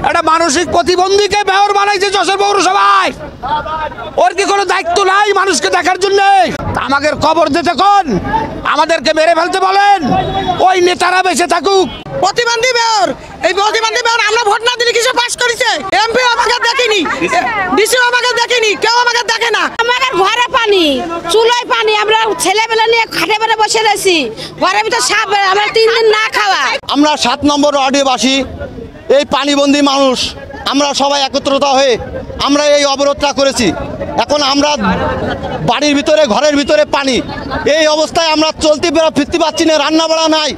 একটা মানসিক প্রতিবন্ধীকে মেয়র বানাইছে যশোর পৌরসভায়। ওর কি কোনো দায়িত্ব নাই মানুষকে দেখার জন্য? আমাদের খবর দিতে কোন আমাদেরকে মেরে ফেলতে বলেন, ওই নেতারা বেঁচে থাকুক। প্রতিবন্ধী মেয়র, এই প্রতিবন্ধী মেয়র আমরা ভোট না দিলে কিছু পাস করেছে? এমপি আমাকে দেখেনি, ডিসি আমাকে দেখেনি, কেউ আমাকে দেখে না। আমাদের ঘরে পানি, চুলোয় পানি, আমরা ছেলেবেলা নিয়ে খাটে বেড়ে বসে রয়েছি, ঘরের ভিতর সাপ, আমরা 3 দিন না খাওয়া। আমরা 7 নম্বর ওয়ার্ডবাসী, এই পানিবন্দী মানুষ, আমরা সবাই একত্রিত হয়ে আমরা এই অবরোধটা করেছি। এখন আমরা বাড়ির ভিতরে, ঘরের ভিতরে পানি, এই অবস্থায় আমরা চলতে ফিরতে পারছি না। রান্না বাড়া নাই,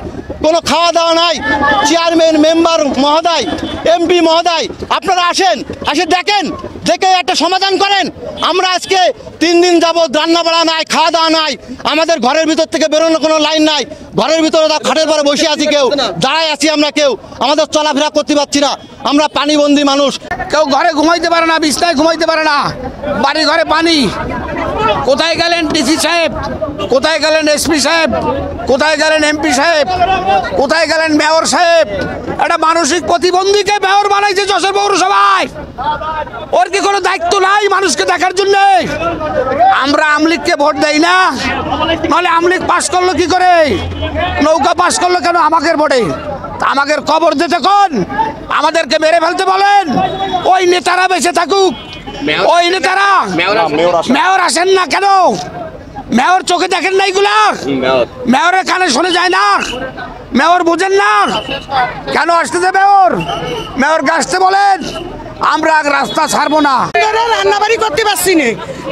কোনো খাওয়া দাওয়া নাই। চেয়ারম্যান, মেম্বার মহোদয়, এমপি মহোদয়, আপনারা আসেন, দেখেন, দেখে একটা সমাধান করেন। আমরা আজকে 3 দিন যাবত রান্না বাড়া নাই, খাওয়া দাওয়া নাই, আমাদের ঘরের ভিতর থেকে বেরোনোর কোনো লাইন নাই। ঘরের ভিতরে খাটের পরে বসে আছি, কেউ দাঁড়ায় আছি, আমরা কেউ আমাদের চলাফেরা করতে পারছি না। আমরা পানিবন্দী মানুষ, কেউ ঘরে ঘুমাইতে পারে না, বিছনায় ঘুমাইতে পারে না, বাড়ি ঘরে পানি। কোথায় গেলেন ডিসি সাহেব? কোথায় গেলেন এসপি সাহেব? কোথায় গেলেন এমপি সাহেব? কোথায় গেলেন মেয়র সাহেব? একটা মানসিক প্রতিবন্ধীকে মেয়র বানাইছে যশোর পৌরসভায়। ওর কি কোনো দায়িত্ব নাই মানুষকে দেখার জন্য? আমরা আমলিগকে ভোট দেই না, নাহলে আমলিগ পাশ করলো কি করে? নৌকা পাশ করলো কেন আমাদের ভোটে? আমাদের খবর দিতে কোন আমাদেরকে মেরে ফেলতে বলেন, ওই নেতারা বেঁচে থাকুক। ওই নেতারা মেয়র আসেন না কেন? মেয়র চোখে দেখেন না এগুলা? মেয়রের কানে শুনে যায় না? মেয়র বুঝেন না? কেন আসতেছে মেয়র? মেয়রকে আসতে বলেন, আমরা রাস্তা ছাড়বো না। রান্নাবাড়ি করতে পারছি না,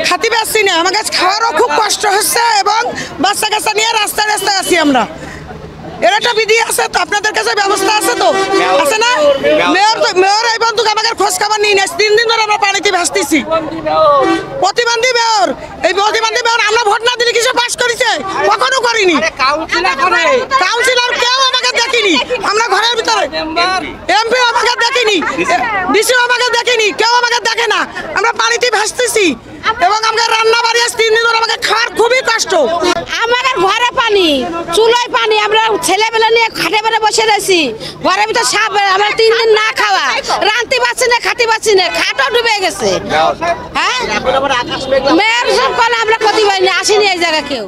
খাতে পারছি না, আমার কাছে খাওয়ারও খুব কষ্ট হচ্ছে এবং বাচ্চা কাচ্চা নিয়ে রাস্তায় রাস্তায় আছি আমরা। এর একটা বিধি আছে তো, আপনাদের কাছে ব্যবস্থা আছে তো? আছে না? মেয়র এই বন্ধুকে আমাকে খোঁজ খবর নিয়ে নেয়। 3 দিন ধরে আমরা পানিতে ভাসতেছি। প্রতিবন্ধী মেয়র, এই প্রতিবন্ধী মেয়র আমরা ভোট না দিলে কিছু পাস করেছে? কখনো করিনি। কাউন্সিলর কেউ আমাকে দেখেনি, আমরা ঘরের ভিতরে, এমপি আমাকে দেখেনি, ডিসি আমাকে দেখেনি, কেউ আমাকে দেখে না। আমরা পানিতে ভাসতেছি এবং আমাকে রান্না বাড়ি 3 দিন ধরে আমাকে খাওয়ার খুবই কষ্ট। আমাদের ঘরে পানি, চুলোয় পানি, আমরা ছেলেবেলা নিয়ে খাটে বেড়ে বসে রয়েছি, ঘরের ভিতর সাপ, আমরা 3 দিন না খাওয়া, রাঁধতে পারছি না, খাতে পারছি না, খাটও ডুবে গেছে। হ্যাঁ, মেয়র সব আমরা ক্ষতি পাইনি, আসেনি এই জায়গা কেউ।